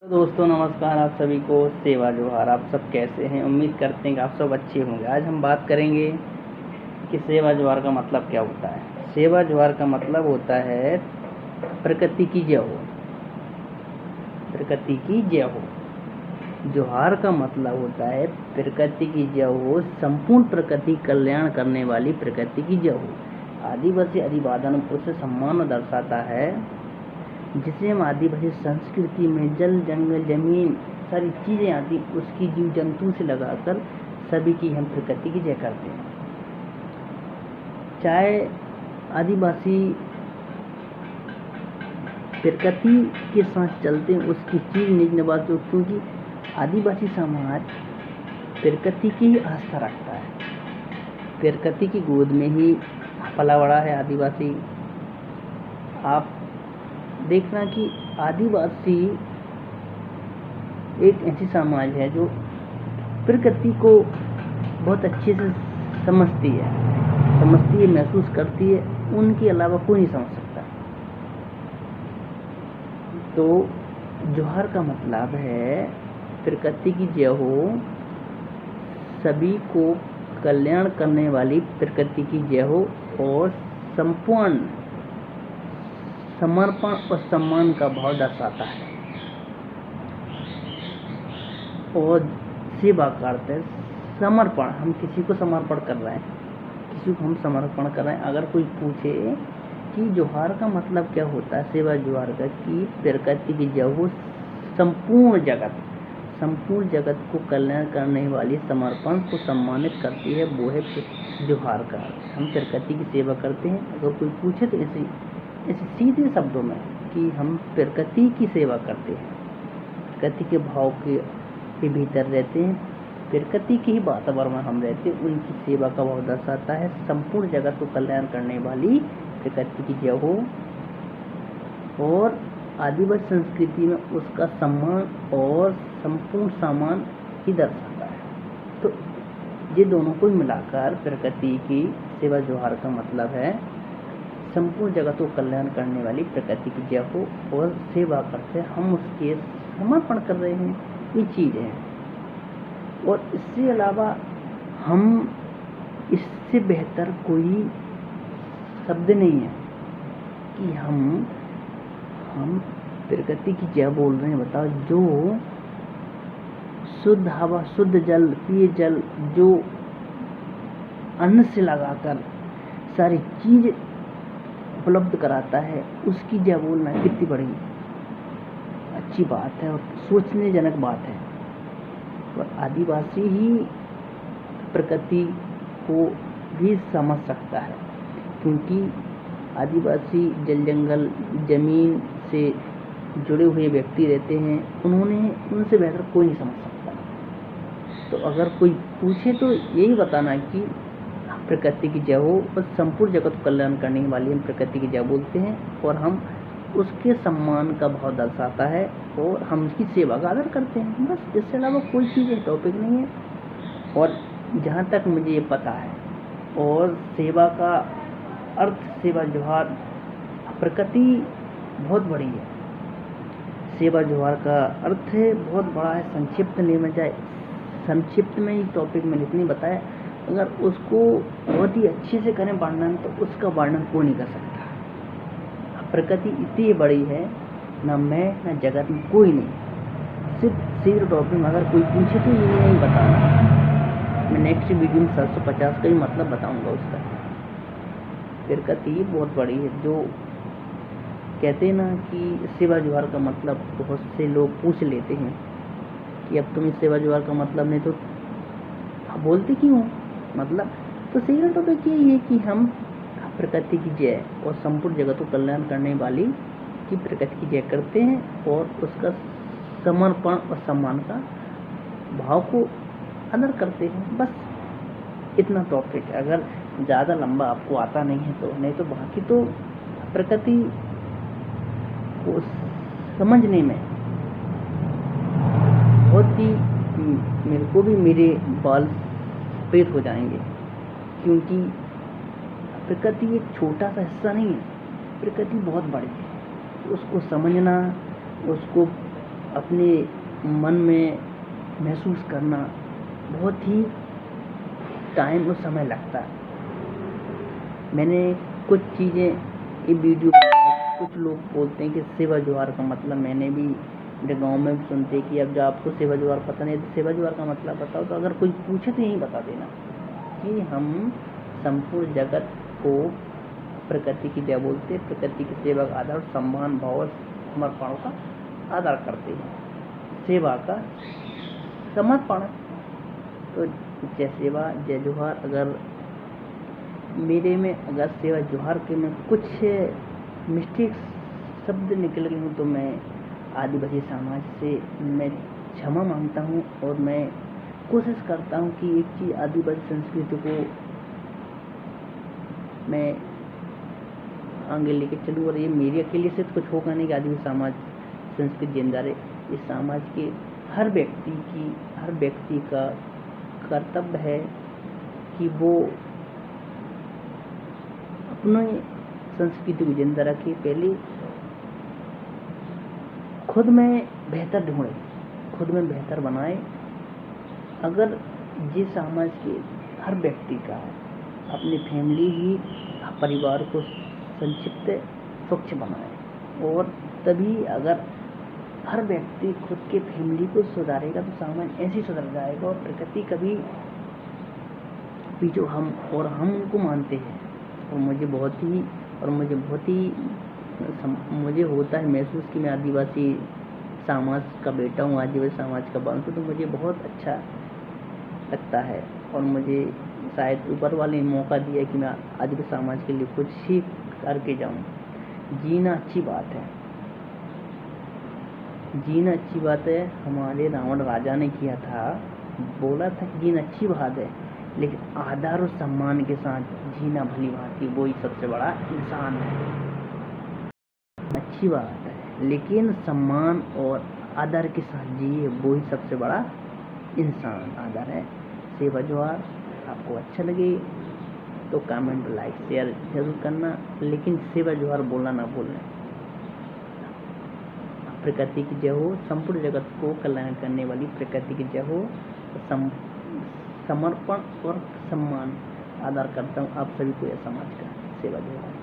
तो दोस्तों नमस्कार, आप सभी को सेवा जोहार। आप सब कैसे हैं? उम्मीद करते हैं कि आप सब अच्छे होंगे। आज हम बात करेंगे कि सेवा जोहार का मतलब क्या होता है। सेवा जोहार का मतलब होता है प्रकृति की जय हो, प्रकृति की जय हो। जोहार का मतलब होता है प्रकृति की जय हो, संपूर्ण प्रकृति कल्याण करने वाली प्रकृति की जय हो। आदिवासी अभिवादन उसे सम्मान दर्शाता है, जिसे हम आदिवासी संस्कृति में जल, जंगल, जमीन सारी चीज़ें आती, उसकी जीव जंतु से लगाकर सभी की हम प्रकृति की जय करते हैं। चाहे आदिवासी प्रकृति के साथ चलते हैं, उसकी चीज़ निज निवास, क्योंकि आदिवासी समाज प्रकृति की ही आस्था रखता है। प्रकृति की गोद में ही पला बड़ा है आदिवासी। आप देखना कि आदिवासी एक ऐसी समाज है जो प्रकृति को बहुत अच्छे से समझती है, महसूस करती है। उनके अलावा कोई नहीं समझ सकता। तो जोहार का मतलब है प्रकृति की जय हो, सभी को कल्याण करने वाली प्रकृति की जय हो, और संपूर्ण समर्पण और सम्मान का भाव दर्शाता है। और सेवा करते हैं समर्पण, हम किसी को समर्पण कर रहे हैं, किसी को हम समर्पण कर रहे हैं। अगर कोई पूछे कि जोहार का मतलब क्या होता है, सेवा जोहार का, कि प्रकृति की जय हो, संपूर्ण जगत को कल्याण करने वाली समर्पण को सम्मानित करती है, वो है जोहार का। हम प्रकृति की सेवा करते हैं। अगर कोई पूछे तो ऐसे सीधे शब्दों में कि हम प्रकृति की सेवा करते हैं, प्रकृति के भाव के भीतर रहते हैं, प्रकृति के ही वातावरण में हम रहते हैं, उनकी सेवा का भाव दर्शाता है। संपूर्ण जगत को कल्याण करने वाली प्रकृति की जय हो, और आदिवासी संस्कृति में उसका सम्मान और संपूर्ण सम्मान ही दर्शाता है। तो ये दोनों को मिलाकर प्रकृति की सेवा जोहार का मतलब है संपूर्ण जगत को कल्याण करने वाली प्रकृति की जय हो, और सेवा करते हम उसके समर्पण कर रहे हैं। ये चीज़ है, और इससे अलावा हम इससे बेहतर कोई शब्द नहीं है कि हम प्रकृति की जय बोल रहे हैं। बताओ, जो शुद्ध हवा, शुद्ध जल, पिए जल, जो अन्न से लगाकर सारी चीज उपलब्ध कराता है, उसकी जय बोलना कितनी बड़ी अच्छी बात है और सोचने जनक बात है। और आदिवासी ही प्रकृति को भी समझ सकता है, क्योंकि आदिवासी जल, जंगल, जमीन से जुड़े हुए व्यक्ति रहते हैं। उनसे बेहतर कोई नहीं समझ सकता। तो अगर कोई पूछे तो यही बताना कि प्रकृति की जय हो, और संपूर्ण जगत को कल्याण करने वाली हम प्रकृति की जय बोलते हैं, और हम उसके सम्मान का भाव दर्शाता है, और हम उसकी सेवा का आदर करते हैं। बस, इससे अलावा कोई चीज़ टॉपिक नहीं है। और जहाँ तक मुझे ये पता है, और सेवा का अर्थ, सेवा जोहार, प्रकृति बहुत बड़ी है। सेवा जोहार का अर्थ है बहुत बड़ा है। संक्षिप्त नहीं में जाए, संक्षिप्त में ही टॉपिक मैंने इतनी बताया। अगर उसको बहुत ही अच्छे से करें वर्णन, तो उसका वर्णन कोई नहीं कर सकता। प्रकृति इतनी बड़ी है, ना मैं ना जगत में कोई नहीं। सिर्फ सीधे टॉपिक में अगर कोई पूछे तो ये नहीं बताना। मैं नेक्स्ट वीडियो में 750 का ही मतलब बताऊंगा उसका। प्रकृति बहुत बड़ी है। जो कहते हैं ना कि सेवा जोहार का मतलब, बहुत से लोग पूछ लेते हैं कि अब तुम इस सेवा जोहार का मतलब नहीं तो बोलते क्यों मतलब। तो सीधा टॉपिक यही है कि हम प्रकृति की जय और संपूर्ण जगत को कल्याण करने वाली की प्रकृति की जय करते हैं, और उसका समर्पण और सम्मान का भाव को आदर करते हैं। बस इतना टॉपिक है। अगर ज़्यादा लंबा आपको आता नहीं है तो, नहीं तो बाकी तो प्रकृति को समझने में बहुत ही, मेरे को भी मेरे बाल सफेद हो जाएंगे, क्योंकि प्रकृति एक छोटा सा हिस्सा नहीं है, प्रकृति बहुत बड़ी है। उसको समझना, उसको अपने मन में महसूस करना बहुत ही टाइम और समय लगता है। मैंने कुछ चीज़ें ये वीडियो कुछ लोग बोलते हैं कि सेवा जोहार का मतलब, मैंने भी मेरे गांव में भी सुनते कि अब जो आपको सेवा जोहार पता नहीं तो सेवा जोहार का मतलब बताओ, तो अगर कोई पूछे तो यही बता देना कि हम संपूर्ण जगत को प्रकृति की जय बोलते, प्रकृति की सेवा का आदर, सम्मान, भाव और समर्पण का आदर करते हैं, सेवा का समर्पण। तो जय सेवा जय जोहार, अगर मेरे में अगर सेवा जोहार के में कुछ मिस्टेक शब्द निकल गए हूँ तो मैं आदिवासी समाज से मैं क्षमा मांगता हूँ, और मैं कोशिश करता हूँ कि एक चीज़ आदिवासी संस्कृति को मैं आगे लेके चलूँ, और ये मेरे अकेले से तो कुछ होगा नहीं कि आदिवासी समाज संस्कृति जिंदा रहे। इस समाज के हर व्यक्ति का कर्तव्य है कि वो अपनी संस्कृति को जिंदा रखे, पहले खुद में बेहतर ढूंढे, खुद में बेहतर बनाए। अगर जिस समाज के हर व्यक्ति का अपनी फैमिली ही परिवार को संक्षिप्त स्वच्छ बनाए, और तभी अगर हर व्यक्ति खुद के फैमिली को सुधारेगा तो समाज ऐसे सुधर जाएगा, और प्रकृति कभी भी जो हम को मानते हैं, और मुझे होता है महसूस कि मैं आदिवासी समाज का बेटा हूँ, आदिवासी समाज का वंश हूँ, तो मुझे बहुत अच्छा लगता है, और मुझे शायद ऊपर वाले ने मौका दिया कि मैं आदिवासी समाज के लिए कुछ ही करके जाऊँ। जीना अच्छी बात है, जीना अच्छी बात है। हमारे रावण राजा ने किया था, बोला था कि जीना अच्छी बात है, लेकिन आदर और सम्मान के साथ जीना भली बात है, वो ही सबसे बड़ा इंसान है। अच्छी बात है, लेकिन सम्मान और आदर के साथ जिए, वो ही सबसे बड़ा इंसान आदर है। सेवा जोहार आपको अच्छा लगे तो कमेंट, लाइक, शेयर जरूर करना, लेकिन सेवा जोहार बोलना ना भूलें। प्रकृति की जय हो, संपूर्ण जगत को कल्याण करने वाली प्रकृति की जय हो। समर्पण और सम्मान आदर करता हूँ आप सभी को, यह समाज का। सेवा जोहार।